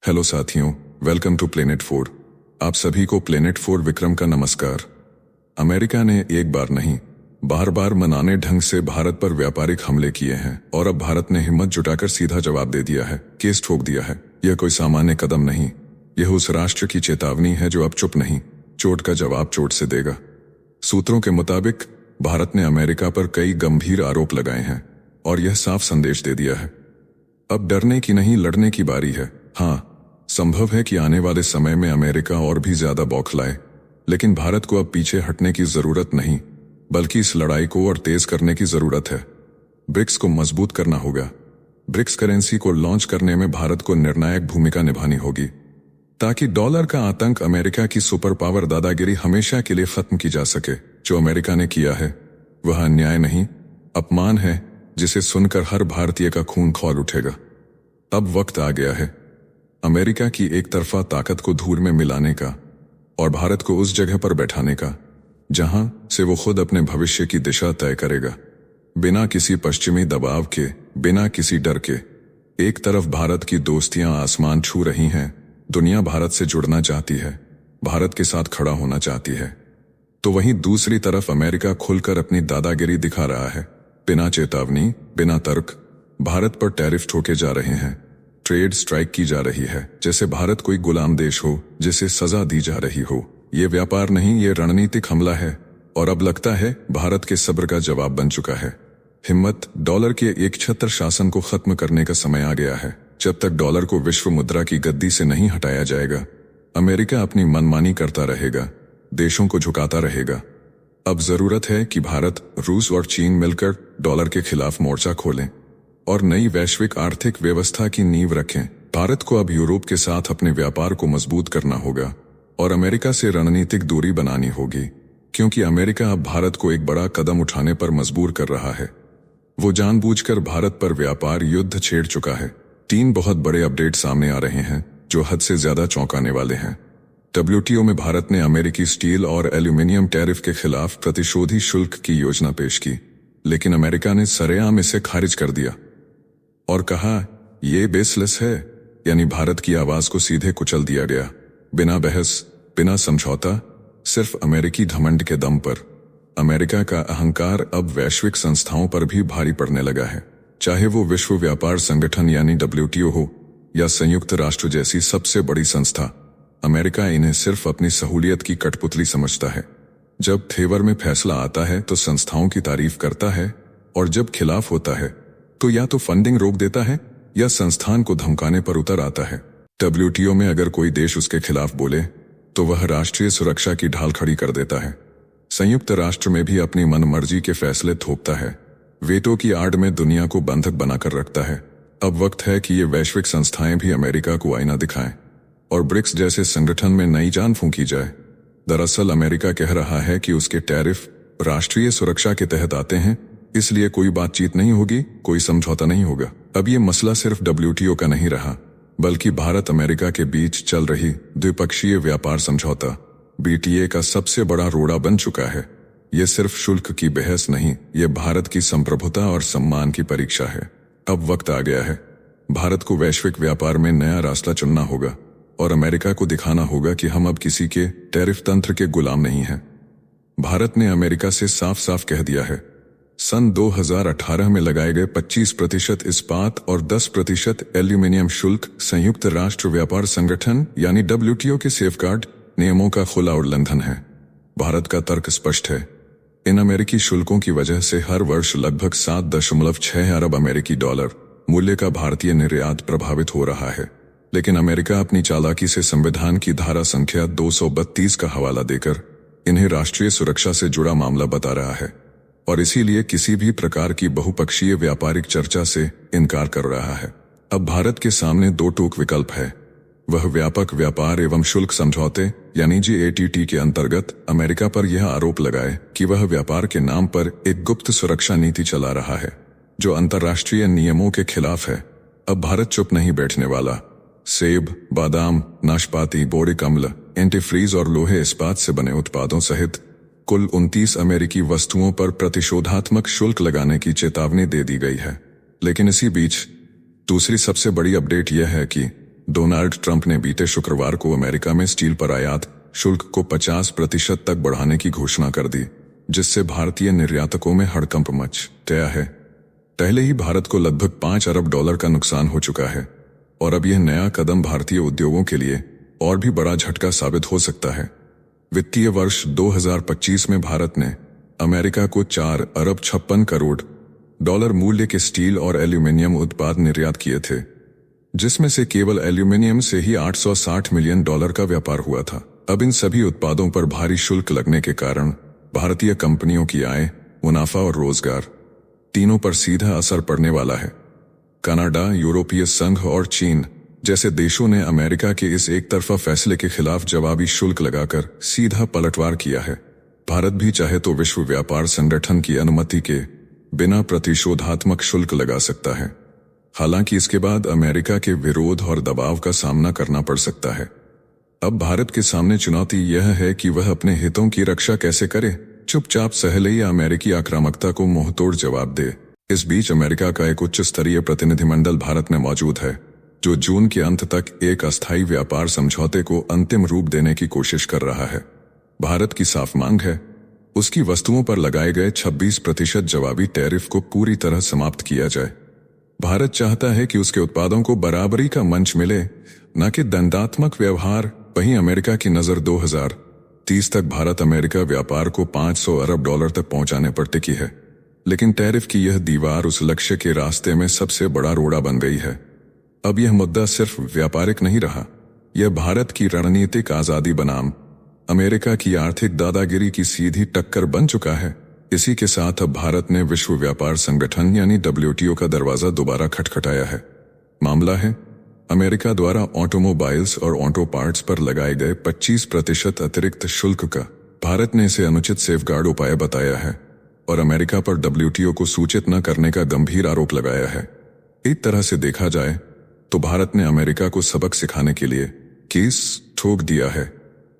Hello साथियों, welcome to planet 4। आप सभी को प्लेनेट 4 विक्रम का नमस्कार। अमेरिका ने एक बार नहीं, बार बार मनाने ढंग से भारत पर व्यापारिक हमले किए हैं और अब भारत ने हिम्मत जुटाकर सीधा जवाब दे दिया है, केस ठोक दिया है। यह कोई सामान्य कदम नहीं, यह उस राष्ट्र की चेतावनी है जो अब चुप नहीं, चोट का जवाब चोट से देगा। सूत्रों के मुताबिक भारत ने अमेरिका पर कई गंभीर आरोप लगाए हैं और यह साफ संदेश दे दिया है, अब डरने की नहीं लड़ने की बारी है। हाँ, संभव है कि आने वाले समय में अमेरिका और भी ज्यादा बौखलाए, लेकिन भारत को अब पीछे हटने की जरूरत नहीं, बल्कि इस लड़ाई को और तेज करने की जरूरत है। ब्रिक्स को मजबूत करना होगा। ब्रिक्स करेंसी को लॉन्च करने में भारत को निर्णायक भूमिका निभानी होगी, ताकि डॉलर का आतंक, अमेरिका की सुपर पावर दादागिरी हमेशा के लिए खत्म की जा सके। जो अमेरिका ने किया है वह अन्याय नहीं, अपमान है, जिसे सुनकर हर भारतीय का खून खौल उठेगा। अब वक्त आ गया है अमेरिका की एक तरफा ताकत को धूल में मिलाने का और भारत को उस जगह पर बैठाने का जहां से वो खुद अपने भविष्य की दिशा तय करेगा, बिना किसी पश्चिमी दबाव के, बिना किसी डर के। एक तरफ भारत की दोस्तियां आसमान छू रही हैं, दुनिया भारत से जुड़ना चाहती है, भारत के साथ खड़ा होना चाहती है, तो वहीं दूसरी तरफ अमेरिका खुलकर अपनी दादागिरी दिखा रहा है। बिना चेतावनी, बिना तर्क भारत पर टैरिफ ठोके जा रहे हैं, ट्रेड स्ट्राइक की जा रही है, जैसे भारत कोई गुलाम देश हो जिसे सजा दी जा रही हो। ये व्यापार नहीं, ये रणनीतिक हमला है और अब लगता है भारत के सब्र का जवाब बन चुका है। हिम्मत, डॉलर के एक छत्र शासन को खत्म करने का समय आ गया है। जब तक डॉलर को विश्व मुद्रा की गद्दी से नहीं हटाया जाएगा, अमेरिका अपनी मनमानी करता रहेगा, देशों को झुकाता रहेगा। अब जरूरत है कि भारत, रूस और चीन मिलकर डॉलर के खिलाफ मोर्चा खोलें और नई वैश्विक आर्थिक व्यवस्था की नींव रखें। भारत को अब यूरोप के साथ अपने व्यापार को मजबूत करना होगा और अमेरिका से रणनीतिक दूरी बनानी होगी, क्योंकि अमेरिका अब भारत को एक बड़ा कदम उठाने पर मजबूर कर रहा है। वो जानबूझकर भारत पर व्यापार युद्ध छेड़ चुका है। 3 बहुत बड़े अपडेट सामने आ रहे हैं जो हद से ज्यादा चौंकाने वाले हैं। WTO में भारत ने अमेरिकी स्टील और एल्यूमिनियम टैरिफ के खिलाफ प्रतिशोधी शुल्क की योजना पेश की, लेकिन अमेरिका ने सरेआम इसे खारिज कर दिया और कहा यह बेसलेस है, यानी भारत की आवाज को सीधे कुचल दिया गया, बिना बहस, बिना समझौता, सिर्फ अमेरिकी घमंड के दम पर। अमेरिका का अहंकार अब वैश्विक संस्थाओं पर भी भारी पड़ने लगा है, चाहे वो विश्व व्यापार संगठन यानी WTO हो या संयुक्त राष्ट्र जैसी सबसे बड़ी संस्था। अमेरिका इन्हें सिर्फ अपनी सहूलियत की कठपुतली समझता है। जब फेवर में फैसला आता है तो संस्थाओं की तारीफ करता है और जब खिलाफ होता है तो या तो फंडिंग रोक देता है या संस्थान को धमकाने पर उतर आता है। WTO में अगर कोई देश उसके खिलाफ बोले तो वह राष्ट्रीय सुरक्षा की ढाल खड़ी कर देता है। संयुक्त राष्ट्र में भी अपनी मनमर्जी के फैसले थोपता है, वेटो की आड़ में दुनिया को बंधक बनाकर रखता है। अब वक्त है कि ये वैश्विक संस्थाएं भी अमेरिका को आईना दिखाएं और ब्रिक्स जैसे संगठन में नई जान फूंकी जाए। दरअसल अमेरिका कह रहा है कि उसके टैरिफ राष्ट्रीय सुरक्षा के तहत आते हैं, इसलिए कोई बातचीत नहीं होगी, कोई समझौता नहीं होगा। अब ये मसला सिर्फ WTO का नहीं रहा, बल्कि भारत अमेरिका के बीच चल रही द्विपक्षीय व्यापार समझौता BTA का सबसे बड़ा रोड़ा बन चुका है। ये सिर्फ शुल्क की बहस नहीं, ये भारत की संप्रभुता और सम्मान की परीक्षा है। अब वक्त आ गया है, भारत को वैश्विक व्यापार में नया रास्ता चुनना होगा और अमेरिका को दिखाना होगा कि हम अब किसी के टैरिफ तंत्र के गुलाम नहीं हैं। भारत ने अमेरिका से साफ साफ कह दिया है, सन 2018 में लगाए गए 25% इस्पात और 10% एल्यूमिनियम शुल्क संयुक्त राष्ट्र व्यापार संगठन यानी WTO के सेफगार्ड नियमों का खुला उल्लंघन है। भारत का तर्क स्पष्ट है, इन अमेरिकी शुल्कों की वजह से हर वर्ष लगभग 7.6 अरब अमेरिकी डॉलर मूल्य का भारतीय निर्यात प्रभावित हो रहा है। लेकिन अमेरिका अपनी चालाकी से संविधान की धारा संख्या 232 का हवाला देकर इन्हें राष्ट्रीय सुरक्षा से जुड़ा मामला बता रहा है और इसीलिए किसी भी प्रकार की बहुपक्षीय व्यापारिक चर्चा से इनकार कर रहा है। अब भारत के सामने 2 टूक विकल्प है, वह व्यापक व्यापार एवं शुल्क समझौते यानी GATT के अंतर्गत अमेरिका पर यह आरोप लगाए कि वह व्यापार के नाम पर एक गुप्त सुरक्षा नीति चला रहा है जो अंतर्राष्ट्रीय नियमों के खिलाफ है। अब भारत चुप नहीं बैठने वाला। सेब, बादाम, नाशपाती, बोरिक अम्ल, एंटीफ्रीज और लोहे इस्पात से बने उत्पादों सहित कुल 29 अमेरिकी वस्तुओं पर प्रतिशोधात्मक शुल्क लगाने की चेतावनी दे दी गई है। लेकिन इसी बीच दूसरी सबसे बड़ी अपडेट यह है कि डोनाल्ड ट्रंप ने बीते शुक्रवार को अमेरिका में स्टील पर आयात शुल्क को 50% तक बढ़ाने की घोषणा कर दी, जिससे भारतीय निर्यातकों में हड़कंप मच गया है। पहले ही भारत को लगभग $5 अरब का नुकसान हो चुका है और अब यह नया कदम भारतीय उद्योगों के लिए और भी बड़ा झटका साबित हो सकता है। वित्तीय वर्ष 2025 में भारत ने अमेरिका को $4 अरब 56 करोड़ मूल्य के स्टील और एल्यूमीनियम उत्पाद निर्यात किए थे, जिसमें से केवल एल्यूमीनियम से ही $860 मिलियन का व्यापार हुआ था। अब इन सभी उत्पादों पर भारी शुल्क लगने के कारण भारतीय कंपनियों की आय, मुनाफा और रोजगार तीनों पर सीधा असर पड़ने वाला है। कनाडा, यूरोपीय संघ और चीन जैसे देशों ने अमेरिका के इस एक तरफा फैसले के खिलाफ जवाबी शुल्क लगाकर सीधा पलटवार किया है। भारत भी चाहे तो विश्व व्यापार संगठन की अनुमति के बिना प्रतिशोधात्मक शुल्क लगा सकता है। हालांकि इसके बाद अमेरिका के विरोध और दबाव का सामना करना पड़ सकता है। अब भारत के सामने चुनौती यह है कि वह अपने हितों की रक्षा कैसे करे, चुपचाप सह ले या अमेरिकी आक्रामकता को मुंहतोड़ जवाब दे। इस बीच अमेरिका का एक उच्च स्तरीय प्रतिनिधिमंडल भारत में मौजूद है, जो जून के अंत तक एक अस्थायी व्यापार समझौते को अंतिम रूप देने की कोशिश कर रहा है। भारत की साफ मांग है उसकी वस्तुओं पर लगाए गए 26% जवाबी टैरिफ को पूरी तरह समाप्त किया जाए। भारत चाहता है कि उसके उत्पादों को बराबरी का मंच मिले, न कि दंडात्मक व्यवहार। वहीं अमेरिका की नजर 2030 तक भारत अमेरिका व्यापार को $500 अरब तक पहुंचाने पर टिकी है, लेकिन टैरिफ की यह दीवार उस लक्ष्य के रास्ते में सबसे बड़ा रोड़ा बन गई है। अब यह मुद्दा सिर्फ व्यापारिक नहीं रहा, यह भारत की रणनीतिक आजादी बनाम अमेरिका की आर्थिक दादागिरी की सीधी टक्कर बन चुका है। इसी के साथ अब भारत ने विश्व व्यापार संगठन यानी WTO का दरवाजा दोबारा खटखटाया है। मामला है अमेरिका द्वारा ऑटोमोबाइल्स और ऑटो पार्ट्स पर लगाए गए 25% अतिरिक्त शुल्क का। भारत ने इसे अनुचित सेफगार्ड उपाय बताया है और अमेरिका पर WTO को सूचित न करने का गंभीर आरोप लगाया है। एक तरह से देखा जाए तो भारत ने अमेरिका को सबक सिखाने के लिए केस ठोक दिया है।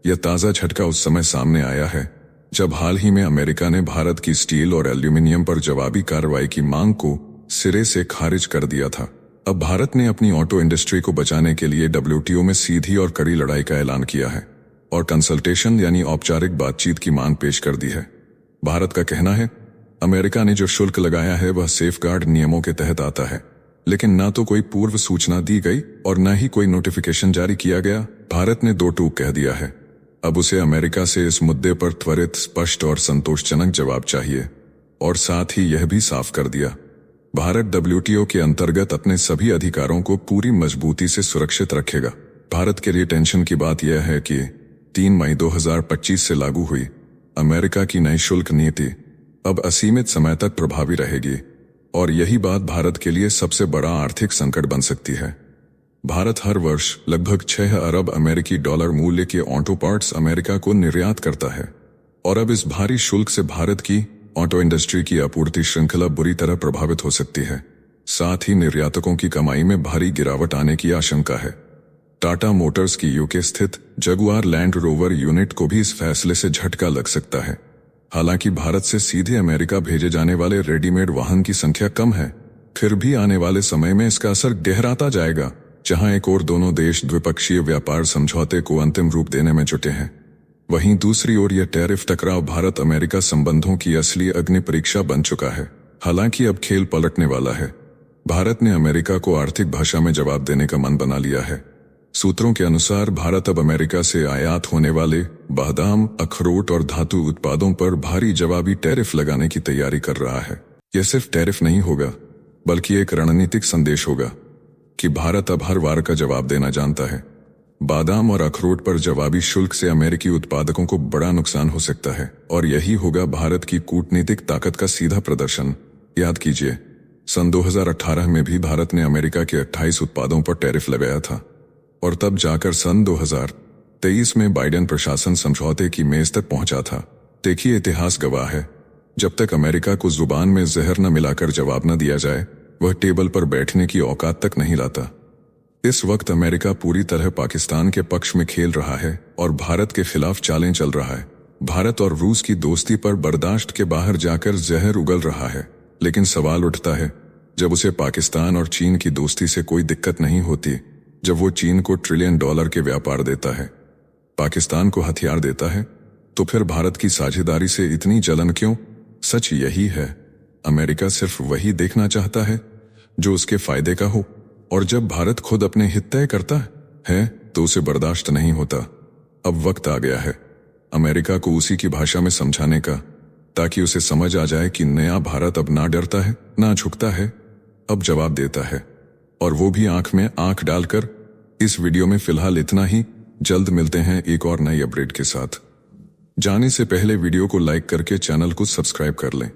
यह ताजा झटका उस समय सामने आया है जब हाल ही में अमेरिका ने भारत की स्टील और एल्यूमीनियम पर जवाबी कार्रवाई की मांग को सिरे से खारिज कर दिया था। अब भारत ने अपनी ऑटो इंडस्ट्री को बचाने के लिए WTO में सीधी और कड़ी लड़ाई का ऐलान किया है और कंसल्टेशन यानी औपचारिक बातचीत की मांग पेश कर दी है। भारत का कहना है अमेरिका ने जो शुल्क लगाया है वह सेफगार्ड नियमों के तहत आता है, लेकिन ना तो कोई पूर्व सूचना दी गई और न ही कोई नोटिफिकेशन जारी किया गया। भारत ने दो टूक कह दिया है। अब उसे अमेरिका से इस मुद्दे पर त्वरित, स्पष्ट और संतोषजनक जवाब चाहिए और साथ ही यह भी साफ कर दिया भारत WTO के अंतर्गत अपने सभी अधिकारों को पूरी मजबूती से सुरक्षित रखेगा। भारत के लिए टेंशन की बात यह है कि 3 मई 2025 से लागू हुई अमेरिका की नई शुल्क नीति अब असीमित समय तक प्रभावी रहेगी और यही बात भारत के लिए सबसे बड़ा आर्थिक संकट बन सकती है। भारत हर वर्ष लगभग $6 अरब मूल्य के ऑटो पार्ट्स अमेरिका को निर्यात करता है और अब इस भारी शुल्क से भारत की ऑटो इंडस्ट्री की आपूर्ति श्रृंखला बुरी तरह प्रभावित हो सकती है। साथ ही निर्यातकों की कमाई में भारी गिरावट आने की आशंका है। टाटा मोटर्स की यूके स्थित जगुआर लैंड रोवर यूनिट को भी इस फैसले से झटका लग सकता है। हालांकि भारत से सीधे अमेरिका भेजे जाने वाले रेडीमेड वाहन की संख्या कम है, फिर भी आने वाले समय में इसका असर गहराता जाएगा, जहां एक और दोनों देश द्विपक्षीय व्यापार समझौते को अंतिम रूप देने में जुटे हैं। वहीं दूसरी ओर यह टैरिफ टकराव भारत अमेरिका संबंधों की असली अग्नि परीक्षा बन चुका है। हालांकि अब खेल पलटने वाला है। भारत ने अमेरिका को आर्थिक भाषा में जवाब देने का मन बना लिया है। सूत्रों के अनुसार भारत अब अमेरिका से आयात होने वाले बादाम, अखरोट और धातु उत्पादों पर भारी जवाबी टैरिफ लगाने की तैयारी कर रहा है। यह सिर्फ टैरिफ नहीं होगा, बल्कि एक रणनीतिक संदेश होगा कि भारत अब हर वार का जवाब देना जानता है। बादाम और अखरोट पर जवाबी शुल्क से अमेरिकी उत्पादकों को बड़ा नुकसान हो सकता है और यही होगा भारत की कूटनीतिक ताकत का सीधा प्रदर्शन। याद कीजिए, सन 2018 में भी भारत ने अमेरिका के 28 उत्पादों पर टैरिफ लगाया था और तब जाकर सन 2023 में बाइडेन प्रशासन समझौते की मेज तक पहुंचा था। देखिए, इतिहास गवाह है, जब तक अमेरिका को जुबान में जहर न मिलाकर जवाब न दिया जाए, वह टेबल पर बैठने की औकात तक नहीं लाता। इस वक्त अमेरिका पूरी तरह पाकिस्तान के पक्ष में खेल रहा है और भारत के खिलाफ चालें चल रहा है। भारत और रूस की दोस्ती पर बर्दाश्त के बाहर जाकर जहर उगल रहा है, लेकिन सवाल उठता है, जब उसे पाकिस्तान और चीन की दोस्ती से कोई दिक्कत नहीं होती, जब वो चीन को $1 ट्रिलियन के व्यापार देता है, पाकिस्तान को हथियार देता है, तो फिर भारत की साझेदारी से इतनी जलन क्यों? सच यही है, अमेरिका सिर्फ वही देखना चाहता है जो उसके फायदे का हो, और जब भारत खुद अपने हित तय करता है तो उसे बर्दाश्त नहीं होता। अब वक्त आ गया है अमेरिका को उसी की भाषा में समझाने का, ताकि उसे समझ आ जाए कि नया भारत अब ना डरता है, ना झुकता है, अब जवाब देता है, और वो भी आंख में आंख डालकर। इस वीडियो में फिलहाल इतना ही। जल्द मिलते हैं एक और नई अपडेट के साथ। जाने से पहले वीडियो को लाइक करके चैनल को सब्सक्राइब कर लें।